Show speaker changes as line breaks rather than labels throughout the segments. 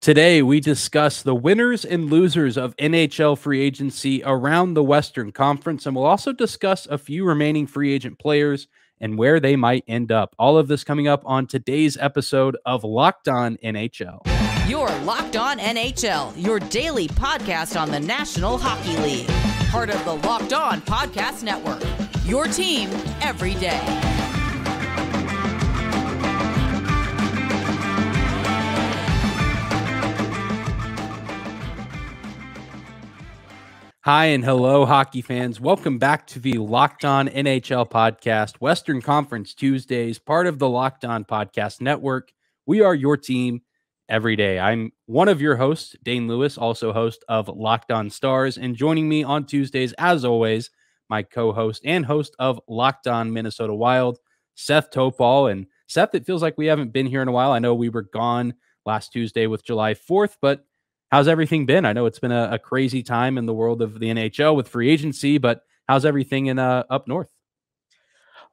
Today, we discuss the winners and losers of NHL free agency around the Western Conference, and we'll also discuss a few remaining free agent players and where they might end up. All of this coming up on today's episode of Locked On NHL.
You're Locked On NHL, your daily podcast on the National Hockey League. Part of the Locked On Podcast Network, your team every day.
Hi and hello, hockey fans. Welcome back to the Locked On NHL podcast, Western Conference Tuesdays, part of the Locked On Podcast Network. We are your team every day. I'm one of your hosts, Dane Lewis, also host of Locked On Stars, and joining me on Tuesdays, as always, my co-host and host of Locked On Minnesota Wild, Seth Toupal. And Seth, it feels like we haven't been here in a while. I know we were gone last Tuesday with July 4th, but how's everything been? I know it's been a crazy time in the world of the NHL with free agency, but how's everything in up north?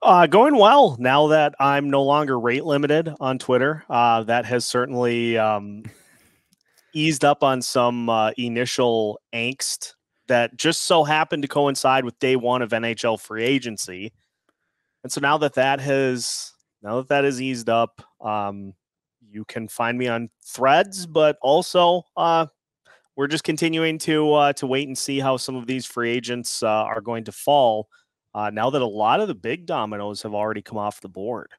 Going well now that I'm no longer rate limited on Twitter. That has certainly eased up on some initial angst that just so happened to coincide with day one of NHL free agency. And so now that has eased up, you can find me on Threads, but also we're just continuing to wait and see how some of these free agents are going to fall now that a lot of the big dominoes have already come off the board.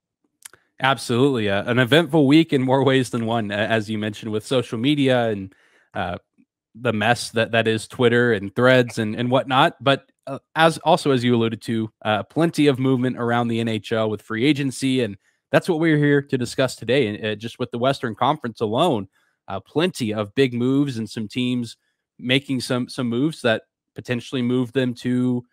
Absolutely. An eventful week in more ways than one, as you mentioned, with social media and the mess that is Twitter and Threads and whatnot. But as you alluded to, plenty of movement around the NHL with free agency, and that's what we're here to discuss today. And just with the Western Conference alone, plenty of big moves and some teams making some moves that potentially move them to,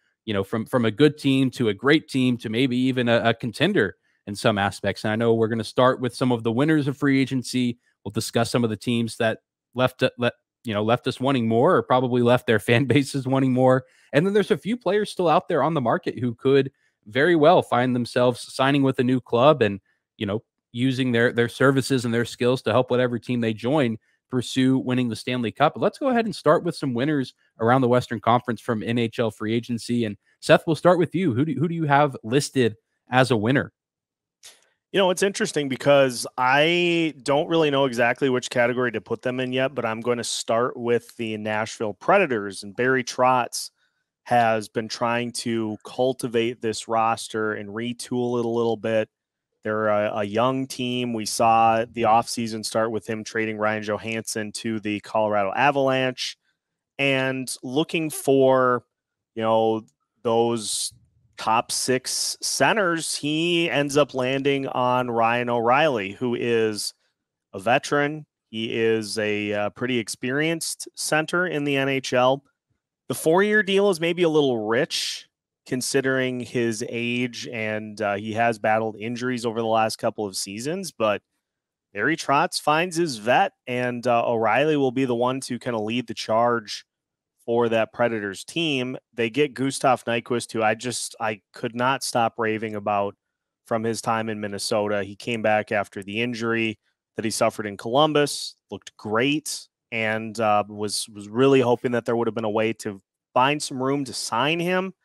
from a good team to a great team to maybe even a contender in some aspects. And I know we're going to start with some of the winners of free agency. We'll discuss some of the teams that left us wanting more, or probably left their fan bases wanting more. And then there's a few players still out there on the market who could very well find themselves signing with a new club and, using their services and their skills to help whatever team they join pursue winning the Stanley Cup. But let's go ahead and start with some winners around the Western Conference from NHL free agency. And Seth, we'll start with you. Who do you have listed as a winner?
It's interesting because I don't really know exactly which category to put them in yet, but I'm going to start with the Nashville Predators. And Barry Trotz has been trying to cultivate this roster and retool it a little bit. They're a young team. We saw the offseason start with him trading Ryan Johansson to the Colorado Avalanche and looking for, those top six centers. He ends up landing on Ryan O'Reilly, who is a veteran. He is a pretty experienced center in the NHL. The 4-year deal is maybe a little rich considering his age, and he has battled injuries over the last couple of seasons, but Barry Trotz finds his vet, and O'Reilly will be the one to kind of lead the charge for that Predators team. They get Gustav Nyquist, who I could not stop raving about from his time in Minnesota. He came back after the injury that he suffered in Columbus, looked great, and was really hoping that there would have been a way to find some room to sign him.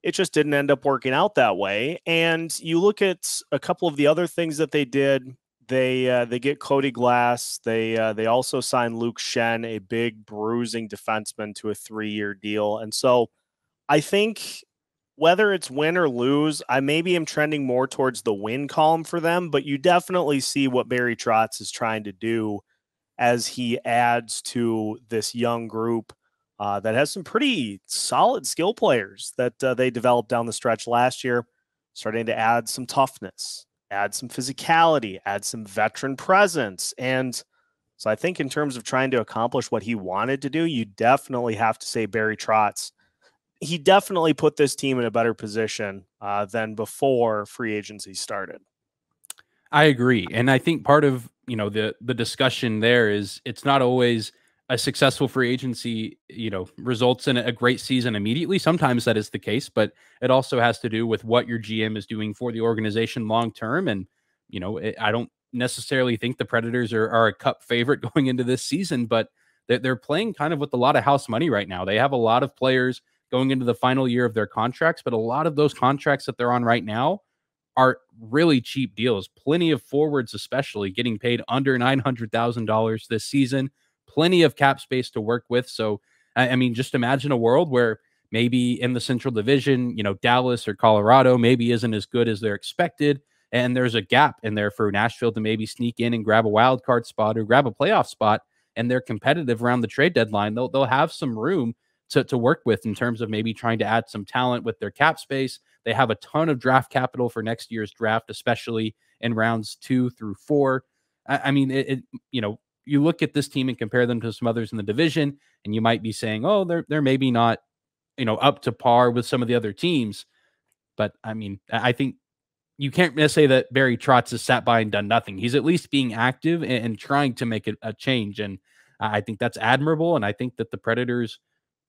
It just didn't end up working out that way. And you look at a couple of the other things that they did. They get Cody Glass. They also signed Luke Shen, a big bruising defenseman, to a 3-year deal. And so I think whether it's win or lose, I maybe am trending more towards the win column for them, but you definitely see what Barry Trotz is trying to do as he adds to this young group that has some pretty solid skill players that they developed down the stretch last year, starting to add some toughness, add some physicality, add some veteran presence. And so I think in terms of trying to accomplish what he wanted to do, you definitely have to say Barry Trotz. He definitely put this team in a better position than before free agency started.
I agree. And I think part of, the discussion there is it's not always a successful free agency, results in a great season immediately. Sometimes that is the case, but it also has to do with what your GM is doing for the organization long term. And, I don't necessarily think the Predators are a cup favorite going into this season, but they're playing kind of with a lot of house money right now. They have a lot of players going into the final year of their contracts, but a lot of those contracts that they're on right now are really cheap deals. Plenty of forwards, especially getting paid under $900,000 this season. Plenty of cap space to work with. So, I mean, just imagine a world where maybe in the Central Division, Dallas or Colorado maybe isn't as good as they're expected. And there's a gap in there for Nashville to maybe sneak in and grab a wild card spot or grab a playoff spot. And they're competitive around the trade deadline. They'll have some room to work with in terms of maybe trying to add some talent with their cap space. They have a ton of draft capital for next year's draft, especially in rounds 2 through 4. I mean, you look at this team and compare them to some others in the division, and you might be saying, oh, they're maybe not, up to par with some of the other teams. But I mean, I think you can't say that Barry Trotz has sat by and done nothing. He's at least being active and trying to make a change. And I think that's admirable. And I think that the Predators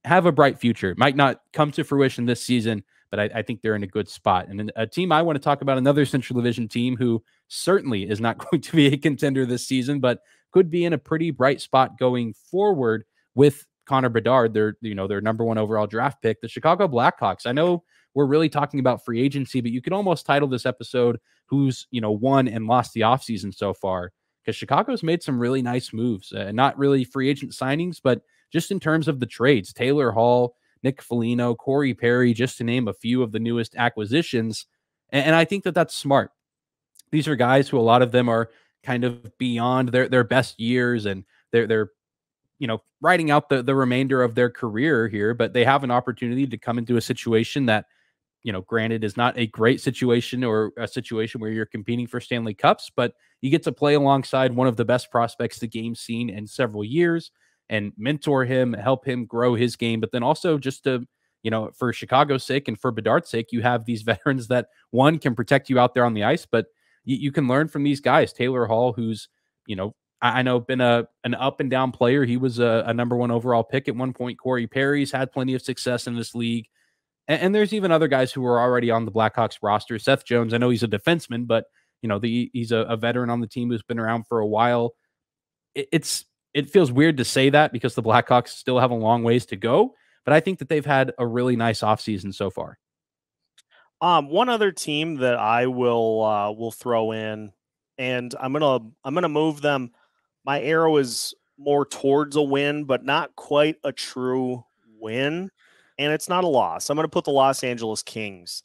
have a bright future. It might not come to fruition this season, but I think they're in a good spot. And then a team I want to talk about, another Central Division team who certainly is not going to be a contender this season, but could be in a pretty bright spot going forward with Connor Bedard, their number 1 overall draft pick, the Chicago Blackhawks. I know we're really talking about free agency, but you could almost title this episode who's, won and lost the offseason so far, because Chicago's made some really nice moves, not really free agent signings, but just in terms of the trades. Taylor Hall, Nick Foligno, Corey Perry, just to name a few of the newest acquisitions. And I think that that's smart. These are guys who a lot of them are kind of beyond their best years, and they're riding out the remainder of their career here, but they have an opportunity to come into a situation that, granted is not a great situation or a situation where you're competing for Stanley Cups, but you get to play alongside one of the best prospects the game's seen in several years and mentor him, help him grow his game. But then also just to, for Chicago's sake and for Bedard's sake, you have these veterans that, one, can protect you out there on the ice, but you can learn from these guys. Taylor Hall, who's, I know been an up and down player. He was a number 1 overall pick at one point. Corey Perry's had plenty of success in this league. And there's even other guys who are already on the Blackhawks roster. Seth Jones, I know he's a defenseman, but he's a veteran on the team who's been around for a while. It feels weird to say that because the Blackhawks still have a long ways to go, but I think that they've had a really nice offseason so far.
One other team that I will throw in, and I'm gonna move them. My arrow is more towards a win, but not quite a true win, and it's not a loss. I'm gonna put the Los Angeles Kings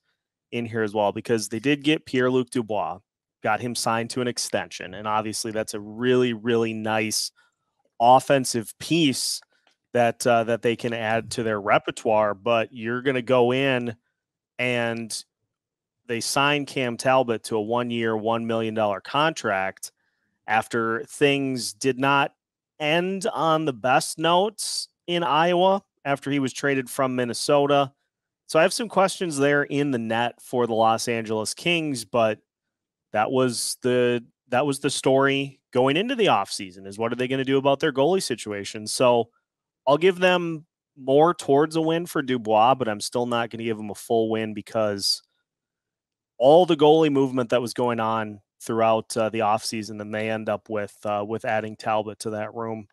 in here as well because they did get Pierre-Luc Dubois, got him signed to an extension, and obviously that's a really, really nice offensive piece that they can add to their repertoire. But you're going to go in and they sign Cam Talbot to a 1-year, $1 million contract after things did not end on the best notes in Iowa after he was traded from Minnesota. So I have some questions there in the net for the Los Angeles Kings, but that was the story going into the offseason is what are they going to do about their goalie situation? So I'll give them more towards a win for Dubois, but I'm still not going to give them a full win because all the goalie movement that was going on throughout the offseason, then they end up with adding Talbot to that room.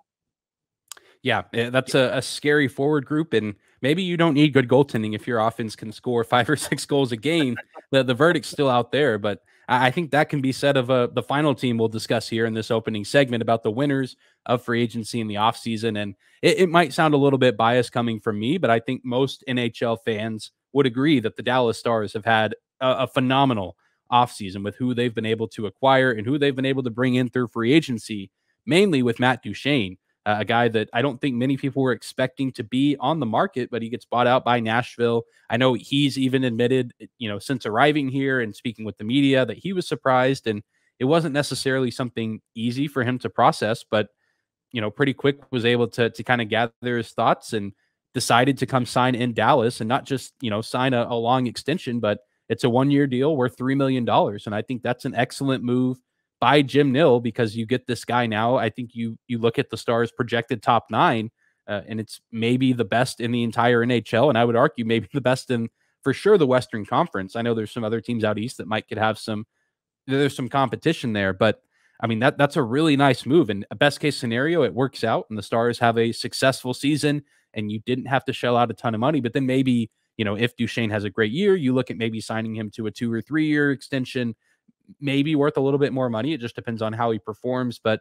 Yeah, that's a scary forward group, and maybe you don't need good goaltending if your offense can score 5 or 6 goals a game. The verdict's still out there, but I think that can be said of the final team we'll discuss here in this opening segment about the winners of free agency in the offseason. And it might sound a little bit biased coming from me, but I think most NHL fans would agree that the Dallas Stars have had a phenomenal offseason with who they've been able to acquire and who they've been able to bring in through free agency, mainly with Matt Duchene. A guy that I don't think many people were expecting to be on the market, but he gets bought out by Nashville. I know he's even admitted, since arriving here and speaking with the media that he was surprised, and it wasn't necessarily something easy for him to process, but, pretty quick was able to kind of gather his thoughts and decided to come sign in Dallas and not just, sign a long extension, but it's a 1-year deal worth $3 million. And I think that's an excellent move by Jim Nill because you get this guy now. I think you look at the Stars' projected top 9, and it's maybe the best in the entire NHL, and I would argue maybe the best in, for sure, the Western Conference. I know there's some other teams out east that might could have there's some competition there, but I mean, that's a really nice move. And a best case scenario, it works out and the Stars have a successful season and you didn't have to shell out a ton of money. But then maybe, if Duchesne has a great year, you look at maybe signing him to a 2 or 3 year extension, maybe worth a little bit more money. It just depends on how he performs. But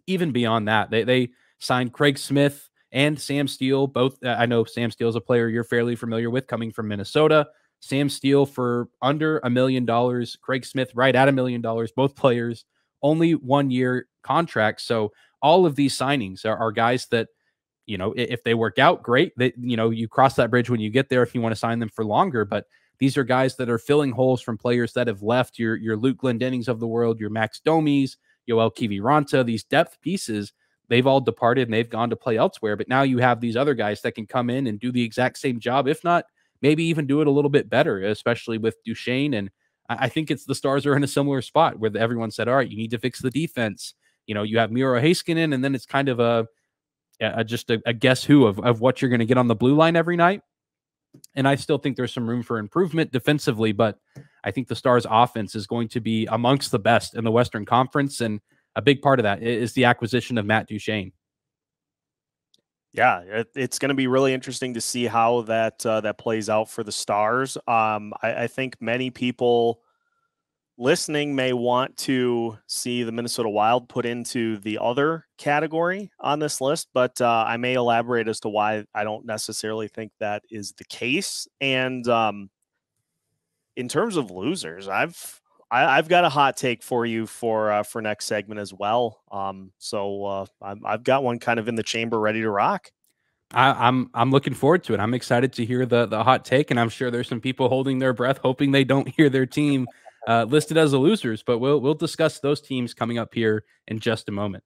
even beyond that, they signed Craig Smith and Sam Steele. Both, I know Sam Steele is a player you're fairly familiar with coming from Minnesota. Sam Steele for under $1 million. Craig Smith right at $1 million. Both players only 1 year contracts. So all of these signings are guys that, if they work out, great. That, you cross that bridge when you get there if you want to sign them for longer. But these are guys that are filling holes from players that have left. Your Luke Glendennings of the world, your Max Domis, Yoel Kiviranta, these depth pieces, they've all departed and they've gone to play elsewhere. But now you have these other guys that can come in and do the exact same job, if not maybe even do it a little bit better, especially with Duchesne. And I think it's the Stars are in a similar spot where everyone said, all right, you need to fix the defense. You have Miro Heiskanen, and then it's kind of just a guess who of what you're going to get on the blue line every night. And I still think there's some room for improvement defensively, but I think the Stars offense is going to be amongst the best in the Western Conference. And a big part of that is the acquisition of Matt Duchesne.
Yeah, it's going to be really interesting to see how that plays out for the Stars. I think many people listening may want to see the Minnesota Wild put into the other category on this list, but I may elaborate as to why I don't necessarily think that is the case. And in terms of losers, I've got a hot take for you for next segment as well. So I've got one kind of in the chamber ready to rock.
I'm looking forward to it. I'm excited to hear the hot take, and I'm sure there's some people holding their breath, hoping they don't hear their team listed as the losers. But we'll discuss those teams coming up here in just a moment.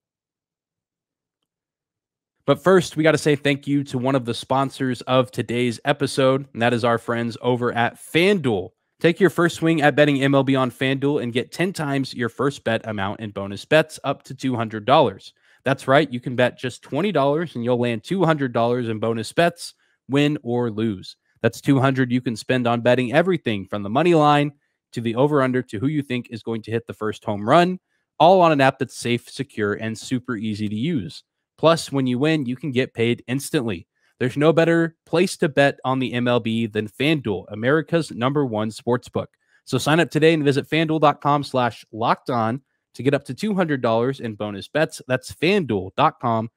But first, we got to say thank you to one of the sponsors of today's episode, and that is our friends over at FanDuel. Take your first swing at betting MLB on FanDuel and get 10 times your first bet amount in bonus bets up to $200. That's right. You can bet just $20 and you'll land $200 in bonus bets, win or lose. That's $200 you can spend on betting everything from the money line to the over-under to who you think is going to hit the first home run, all on an app that's safe, secure, and super easy to use. Plus, when you win, you can get paid instantly. There's no better place to bet on the MLB than FanDuel, America's #1 sportsbook. So sign up today and visit FanDuel.com/lockedon to get up to $200 in bonus bets. That's FanDuel.com/lockedon.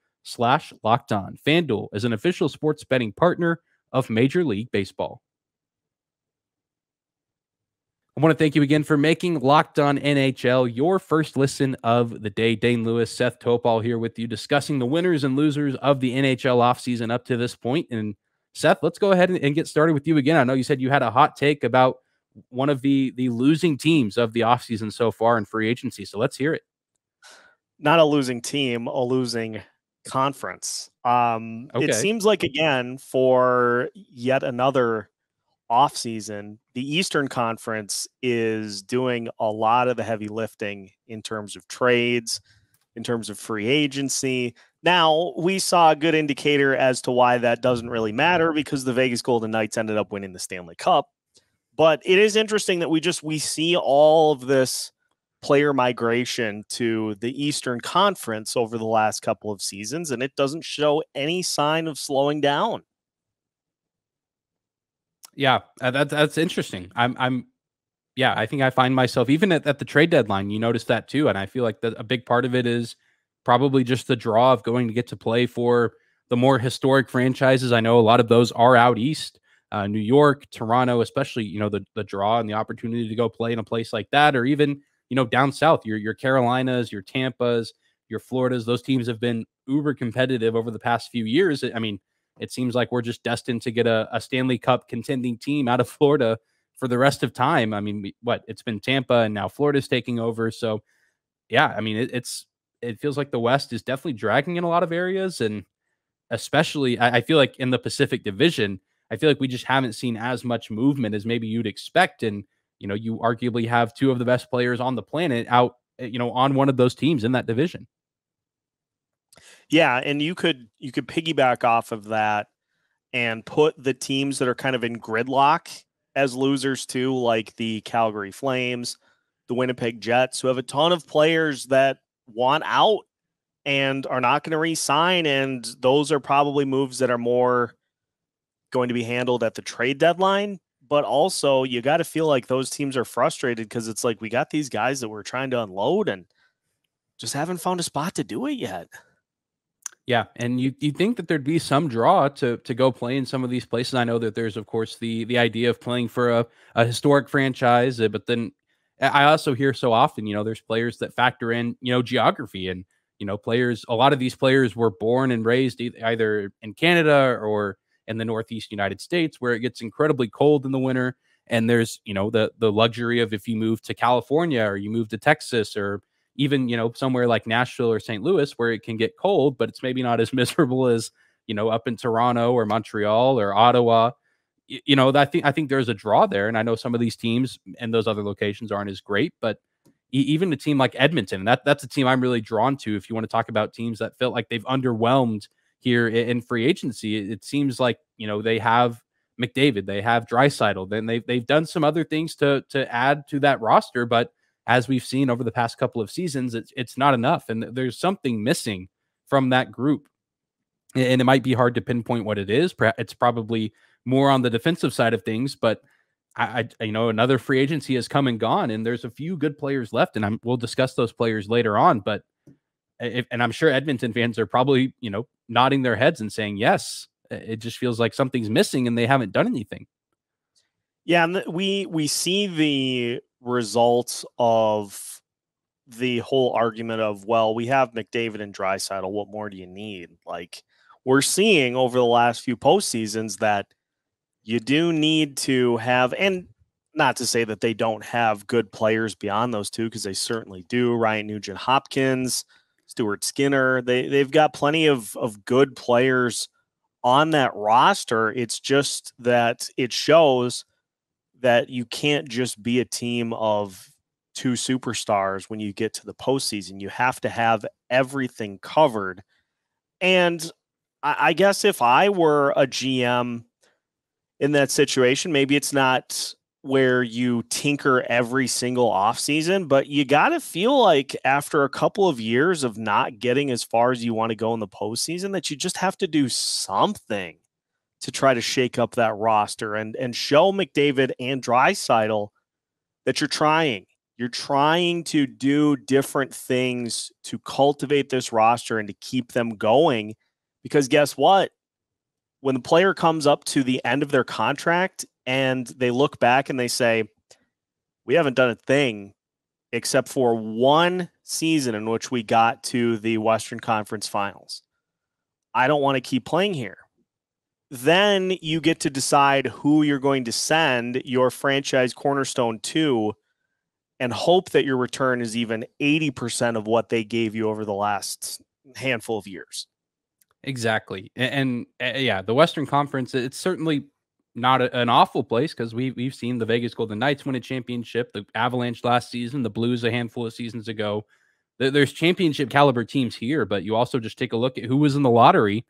FanDuel is an official sports betting partner of Major League Baseball. I want to thank you again for making Locked On NHL your first listen of the day. Dane Lewis, Seth Toupal here with you, discussing the winners and losers of the NHL offseason up to this point. And Seth, let's go ahead and get started with you again. I know you said you had a hot take about one of the losing teams of the offseason so far in free agency. So let's hear it.
Not a losing team, a losing conference.
Okay.
It seems like, again, for yet another offseason, the Eastern Conference is doing a lot of the heavy lifting in terms of trades, in terms of free agency. Now, we saw a good indicator as to why that doesn't really matter, because the Vegas Golden Knights ended up winning the Stanley Cup. But it is interesting that we see all of this player migration to the Eastern Conference over the last couple of seasons, and it doesn't show any sign of slowing down.
Yeah, that's interesting. I think I find myself even at the trade deadline. You notice that too, and I feel like a big part of it is probably just the draw of going to get to play for the more historic franchises. I know a lot of those are out east, New York, Toronto, especially. The draw and the opportunity to go play in a place like that, or even down south, your Carolinas, your Tampas, your Floridas. Those teams have been uber competitive over the past few years. I mean, it seems like we're just destined to get a Stanley Cup contending team out of Florida for the rest of time. I mean, it's been Tampa and now Florida's taking over. So yeah, I mean, it feels like the West is definitely dragging in a lot of areas. And especially I feel like in the Pacific Division, I feel like we just haven't seen as much movement as maybe you'd expect. And, you arguably have two of the best players on the planet out, on one of those teams in that division.
Yeah, and you could piggyback off of that and put the teams that are kind of in gridlock as losers too, like the Calgary Flames, the Winnipeg Jets, who have a ton of players that want out and are not going to re-sign. And those are probably moves that are more going to be handled at the trade deadline. But also, you got to feel like those teams are frustrated because it's like we got these guys that we're trying to unload and just haven't found a spot to do it yet.
Yeah, and you think that there'd be some draw to go play in some of these places. I know that there's, of course, the idea of playing for a historic franchise, but then I also hear so often, there's players that factor in, geography and, players. A lot of these players were born and raised either in Canada or in the Northeast United States, where it gets incredibly cold in the winter. And there's, the luxury of if you move to California or you move to Texas or even, somewhere like Nashville or St. Louis where it can get cold, but it's maybe not as miserable as, up in Toronto or Montreal or Ottawa. I think there's a draw there. And I know some of these teams and those other locations aren't as great, but even a team like Edmonton, that's a team I'm really drawn to. If you want to talk about teams that felt like they've underwhelmed here in free agency, it seems like, they have McDavid, they have Draisaitl, then they've done some other things to add to that roster, but as we've seen over the past couple of seasons, it's not enough. And there's something missing from that group. And it might be hard to pinpoint what it is. It's probably more on the defensive side of things, but another free agency has come and gone, and there's a few good players left, and we'll discuss those players later on. But and I'm sure Edmonton fans are probably, nodding their heads and saying, yes, it just feels like something's missing and they haven't done anything.
Yeah. And we see the results of the whole argument of, well, we have McDavid and Draisaitl. What more do you need? Like, we're seeing over the last few postseasons that you do need to have, and not to say that they don't have good players beyond those two, because they certainly do. Ryan Nugent-Hopkins, Stuart Skinner, they've got plenty of good players on that roster. It's just that it shows that you can't just be a team of two superstars when you get to the postseason. You have to have everything covered. And I guess if I were a GM in that situation, maybe it's not where you tinker every single offseason, but you got to feel like after a couple of years of not getting as far as you want to go in the postseason, that you just have to do something to try to shake up that roster and show McDavid and Draisaitl that you're trying. You're trying to do different things to cultivate this roster and to keep them going. Because guess what? When the player comes up to the end of their contract and they look back and they say, we haven't done a thing except for one season in which we got to the Western Conference Finals. I don't want to keep playing here. Then you get to decide who you're going to send your franchise cornerstone to and hope that your return is even 80% of what they gave you over the last handful of years.
Exactly. And yeah, the Western Conference, it's certainly not an awful place because we've seen the Vegas Golden Knights win a championship, the Avalanche last season, the Blues a handful of seasons ago. There's championship caliber teams here, but you also just take a look at who was in the lottery,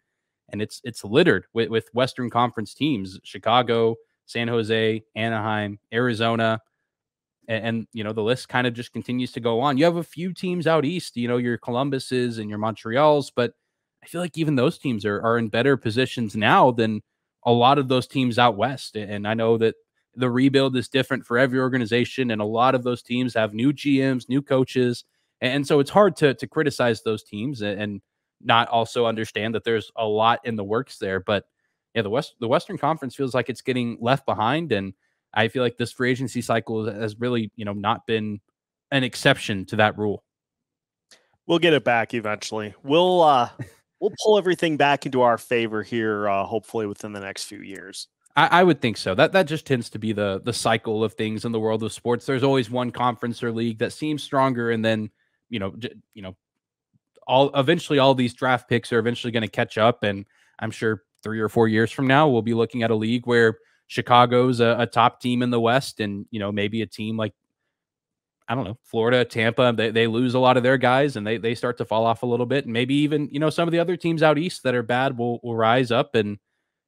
and it's littered with Western Conference teams: Chicago, San Jose, Anaheim, Arizona, and the list kind of just continues to go on. You have a few teams out east, your Columbuses and your Montreals, but I feel like even those teams are in better positions now than a lot of those teams out west. And I know that the rebuild is different for every organization, and a lot of those teams have new GMs, new coaches, and so it's hard to criticize those teams and not also understand that there's a lot in the works there. But yeah, the Western Conference feels like it's getting left behind, and I feel like this free agency cycle has really not been an exception to that rule.
We'll get it back eventually. We'll pull everything back into our favor here, hopefully within the next few years.
I would think so. That just tends to be the cycle of things in the world of sports. There's always one conference or league that seems stronger, and then eventually all these draft picks are eventually going to catch up. And I'm sure 3 or 4 years from now, we'll be looking at a league where Chicago's a top team in the West, and maybe a team like, I don't know, Florida, Tampa, they lose a lot of their guys and they start to fall off a little bit. And maybe even, some of the other teams out east that are bad will rise up. And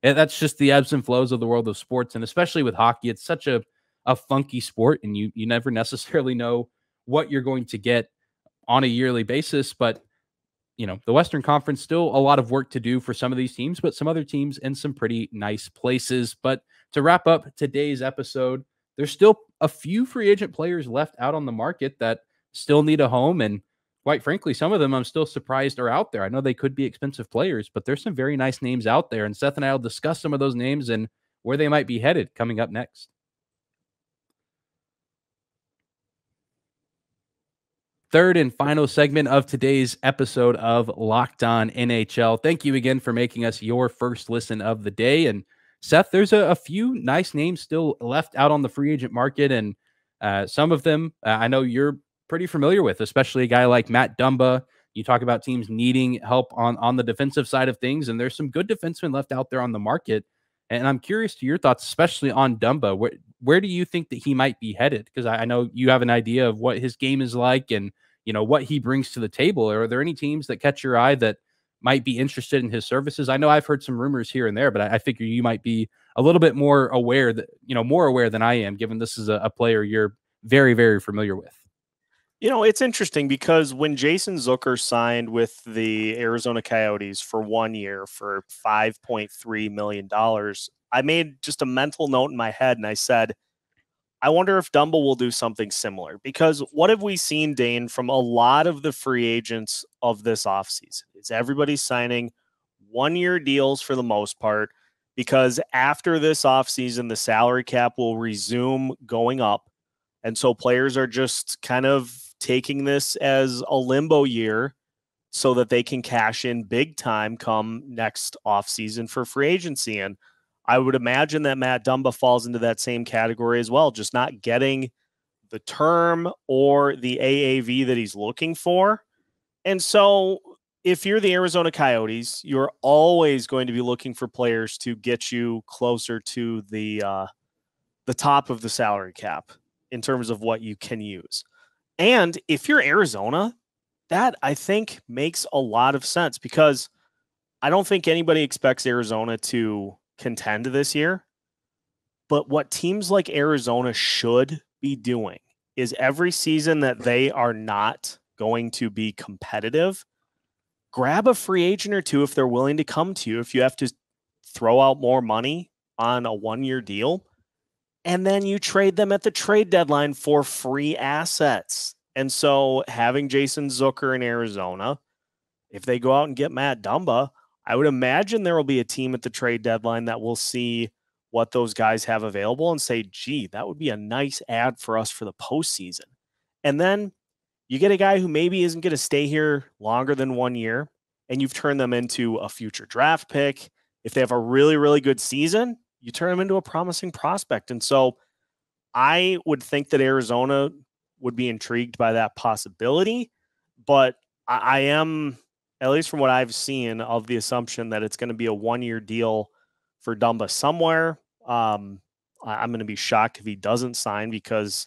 that's just the ebbs and flows of the world of sports. And especially with hockey, it's such a funky sport, and you never necessarily know what you're going to get on a yearly basis. But, the Western Conference, still a lot of work to do for some of these teams, but some other teams in some pretty nice places. But to wrap up today's episode, there's still a few free agent players left out on the market that still need a home. And quite frankly, some of them I'm still surprised are out there. I know they could be expensive players, but there's some very nice names out there. And Seth and I will discuss some of those names and where they might be headed coming up next. Third and final segment of today's episode of Locked On NHL. Thank you again for making us your first listen of the day. And Seth, there's a few nice names still left out on the free agent market. And some of them I know you're pretty familiar with, especially a guy like Matt Dumba. You talk about teams needing help on the defensive side of things, and there's some good defensemen left out there on the market. And I'm curious to your thoughts, especially on Dumba. Where do you think that he might be headed? Because I know you have an idea of what his game is like and, what he brings to the table. Are there any teams that catch your eye that might be interested in his services? I know I've heard some rumors here and there, but I figure you might be a little bit more aware than I am, given this is a player you're very, very familiar with.
It's interesting because when Jason Zucker signed with the Arizona Coyotes for 1 year for $5.3 million, I made just a mental note in my head and I said, I wonder if Dumba will do something similar, because what have we seen, Dane, from a lot of the free agents of this offseason? Is everybody signing 1 year deals for the most part, because after this offseason, the salary cap will resume going up. And so players are just kind of taking this as a limbo year so that they can cash in big time come next offseason for free agency. And I would imagine that Matt Dumba falls into that same category as well, just not getting the term or the AAV that he's looking for. And so if you're the Arizona Coyotes, you're always going to be looking for players to get you closer to the top of the salary cap in terms of what you can use. And if you're Arizona, that I think makes a lot of sense, because I don't think anybody expects Arizona to contend this year. But what teams like Arizona should be doing is every season that they are not going to be competitive, grab a free agent or two if they're willing to come to you. If you have to throw out more money on a 1 year deal, and then you trade them at the trade deadline for free assets. And so having Jason Zucker in Arizona, if they go out and get Matt Dumba, I would imagine there will be a team at the trade deadline that will see what those guys have available and say, gee, that would be a nice ad for us for the postseason. And then you get a guy who maybe isn't going to stay here longer than 1 year, and you've turned them into a future draft pick. If they have a really, really good season, you turn them into a promising prospect. And so I would think that Arizona would be intrigued by that possibility, but I am, at least from what I've seen, of the assumption that it's going to be a 1 year deal for Dumba somewhere. I'm going to be shocked if he doesn't sign, because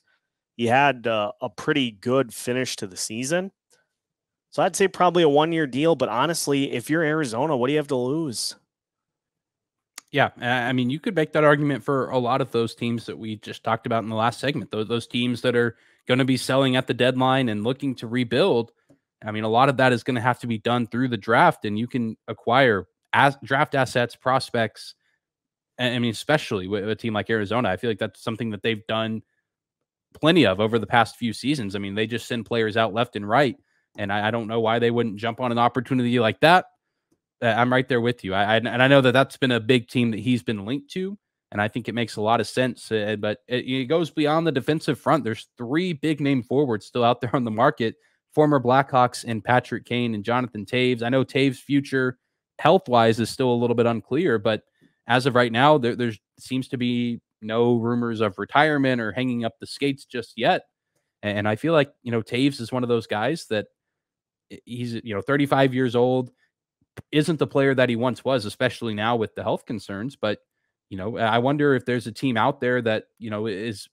he had a pretty good finish to the season. So I'd say probably a 1 year deal, but honestly, if you're Arizona, what do you have to lose?
Yeah, I mean, you could make that argument for a lot of those teams that we just talked about in the last segment. Those teams that are going to be selling at the deadline and looking to rebuild. I mean, a lot of that is going to have to be done through the draft, and you can acquire draft assets, prospects. I mean, especially with a team like Arizona, I feel like that's something that they've done plenty of over the past few seasons. I mean, they just send players out left and right, and I don't know why they wouldn't jump on an opportunity like that. I'm right there with you. And I know that that's been a big team that he's been linked to, and I think it makes a lot of sense. But it goes beyond the defensive front. There's 3 big name forwards still out there on the market: former Blackhawks and Patrick Kane and Jonathan Toews. I know Toews' future health-wise is still a little bit unclear, but as of right now, there seems to be no rumors of retirement or hanging up the skates just yet. And I feel like, Toews is one of those guys that he's, 35 years old, isn't the player that he once was, especially now with the health concerns. But, I wonder if there's a team out there that, is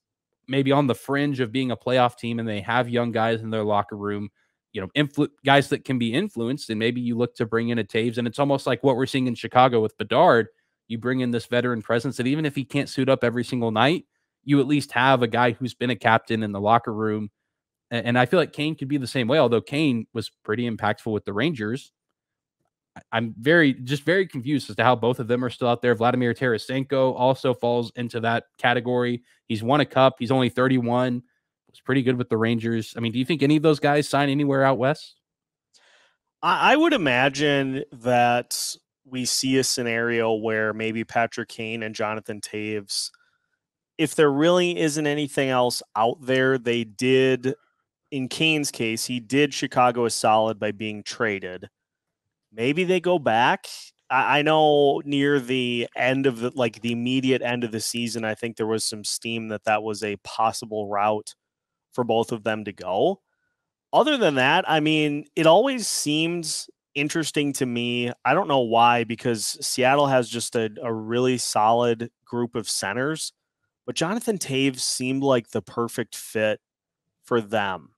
maybe on the fringe of being a playoff team, and they have young guys in their locker room, guys that can be influenced. And maybe you look to bring in a Toews, and it's almost like what we're seeing in Chicago with Bedard. You bring in this veteran presence that even if he can't suit up every single night, you at least have a guy who's been a captain in the locker room, And I feel like Kane could be the same way, although Kane was pretty impactful with the Rangers. I'm very confused as to how both of them are still out there. Vladimir Tarasenko also falls into that category. He's won a cup. He's only 31. Was pretty good with the Rangers. I mean, do you think any of those guys sign anywhere out west?
I would imagine that we see a scenario where maybe Patrick Kane and Jonathan Toews, if there really isn't anything else out there, they did, in Kane's case, he did Chicago a solid by being traded. Maybe they go back. I know near the end of the immediate end of the season, I think there was some steam that was a possible route for both of them to go. Other than that, I mean, it always seems interesting to me. I don't know why, because Seattle has just a really solid group of centers, but Jonathan Toews seemed like the perfect fit for them,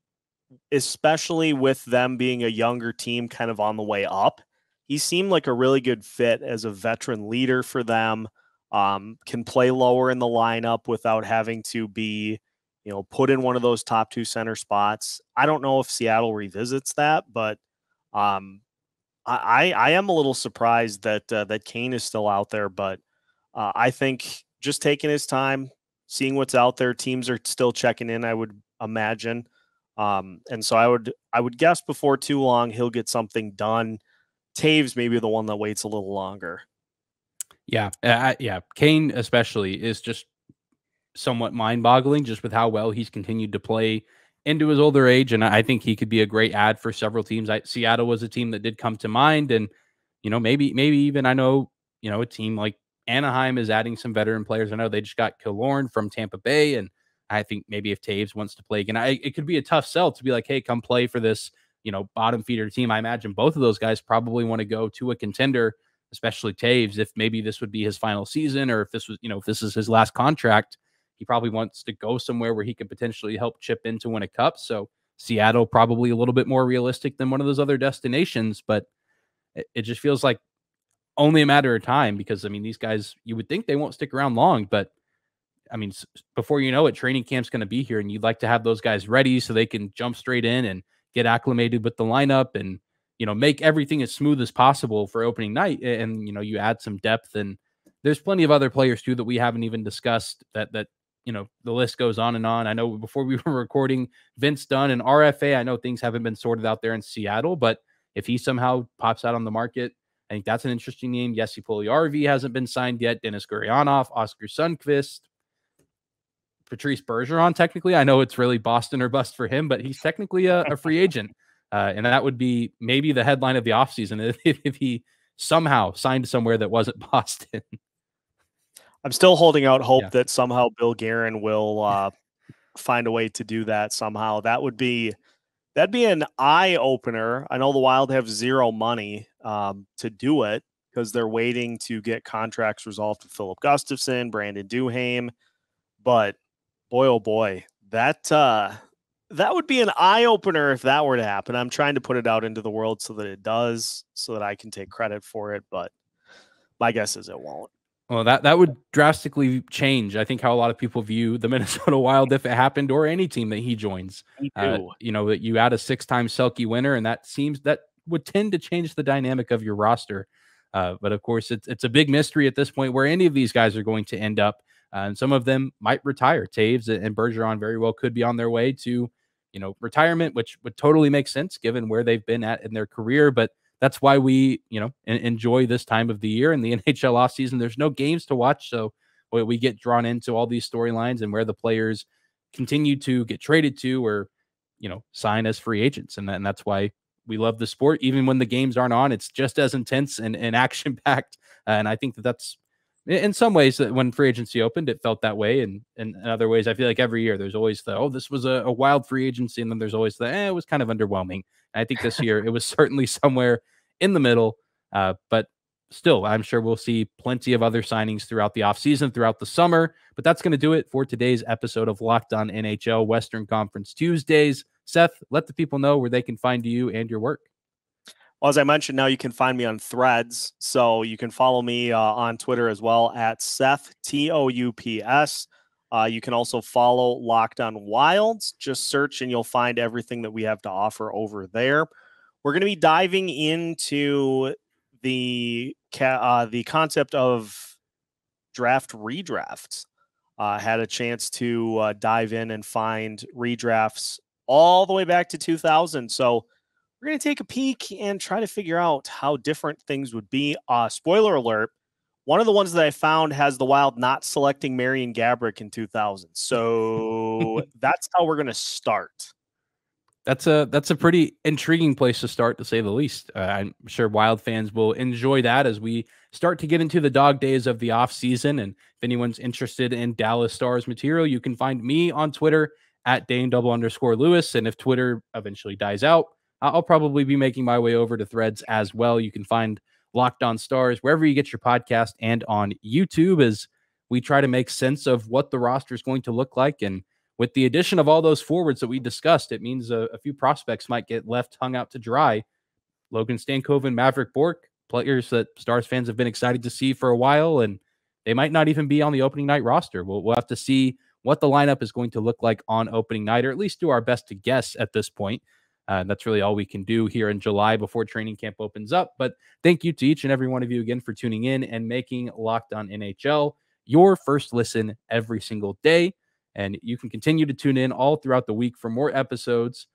especially with them being a younger team kind of on the way up. He seemed like a really good fit as a veteran leader for them, can play lower in the lineup without having to be, put in one of those top two center spots. I don't know if Seattle revisits that, but I am a little surprised that Kane is still out there. But I think just taking his time, seeing what's out there, teams are still checking in, I would imagine. And so I would guess before too long he'll get something done. Toews may be the one that waits a little longer.
Yeah, yeah. Kane especially is just somewhat mind-boggling, just with how well he's continued to play into his older age, and I think he could be a great add for several teams. Seattle was a team that did come to mind, and maybe even I know a team like Anaheim is adding some veteran players. I know they just got Killorn from Tampa Bay, and I think maybe if Toews wants to play again, it could be a tough sell to be like, hey, come play for this bottom feeder team. I imagine both of those guys probably want to go to a contender, especially Toews, if maybe this would be his final season, or if this was if this is his last contract. He probably wants to go somewhere where he could potentially help chip in to win a cup. So Seattle probably a little bit more realistic than one of those other destinations, but it just feels like only a matter of time, because I mean, these guys, you would think they won't stick around long, but I mean, before you know it, training camp's going to be here, and you'd like to have those guys ready so they can jump straight in and get acclimated with the lineup and, make everything as smooth as possible for opening night. And, you add some depth, and there's plenty of other players too that we haven't even discussed that the list goes on and on. I know before we were recording, Vince Dunn and RFA, I know things haven't been sorted out there in Seattle, but if he somehow pops out on the market, I think that's an interesting name. Jesse Puljujärvi hasn't been signed yet. Dennis Gurianov, Oscar Sundqvist, Patrice Bergeron. Technically, I know it's really Boston or bust for him, but he's technically a free agent. And that would be maybe the headline of the offseason if he somehow signed somewhere that wasn't Boston.
I'm still holding out hope that somehow Bill Guerin will find a way to do that somehow. That'd be an eye opener. I know the Wild have zero money to do it because they're waiting to get contracts resolved with Philip Gustafson, Brandon Duhaime. But boy, oh boy, that would be an eye opener if that were to happen. I'm trying to put it out into the world so that it does, so that I can take credit for it. But my guess is it won't.
Well, that would drastically change, I think, how a lot of people view the Minnesota Wild if it happened, or any team that he joins. That you add a 6-time Selke winner, and that would tend to change the dynamic of your roster. But of course, it's a big mystery at this point where any of these guys are going to end up. And some of them might retire. Toews and Bergeron very well could be on their way to, retirement, which would totally make sense given where they've been at in their career. But that's why we, enjoy this time of the year in the NHL offseason. There's no games to watch, so we get drawn into all these storylines and where the players continue to get traded to, or, sign as free agents. And that's why we love the sport. Even when the games aren't on, it's just as intense and action-packed. And I think that's, in some ways, that when free agency opened, it felt that way. And in other ways, I feel like every year there's always this was a wild free agency. And then there's always it was kind of underwhelming. And I think this year it was certainly somewhere in the middle. But still, I'm sure we'll see plenty of other signings throughout the offseason, throughout the summer. But that's going to do it for today's episode of Locked On NHL Western Conference Tuesdays. Seth, let the people know where they can find you and your work.
Well, as I mentioned, now you can find me on Threads. So you can follow me on Twitter as well at Seth, Toups. You can also follow Locked On Wilds. Just search and you'll find everything that we have to offer over there. We're going to be diving into the concept of draft redrafts. Had a chance to dive in and find redrafts all the way back to 2000. So we're going to take a peek and try to figure out how different things would be. Spoiler alert, one of the ones that I found has the Wild not selecting Marian Gaborik in 2000. So that's how we're going to start.
That's a pretty intriguing place to start, to say the least. I'm sure Wild fans will enjoy that as we start to get into the dog days of the off season. And if anyone's interested in Dallas Stars material, you can find me on Twitter at Dane_Lewis. And if Twitter eventually dies out, I'll probably be making my way over to Threads as well. You can find Locked On Stars wherever you get your podcast and on YouTube as we try to make sense of what the roster is going to look like. And with the addition of all those forwards that we discussed, it means a few prospects might get left hung out to dry. Logan Stankoven and Maverick Bourque, players that Stars fans have been excited to see for a while, and they might not even be on the opening night roster. We'll have to see what the lineup is going to look like on opening night, or at least do our best to guess at this point. That's really all we can do here in July before training camp opens up. But thank you to each and every one of you again for tuning in and making Locked On NHL your first listen every single day. And you can continue to tune in all throughout the week for more episodes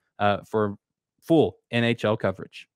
for full NHL coverage.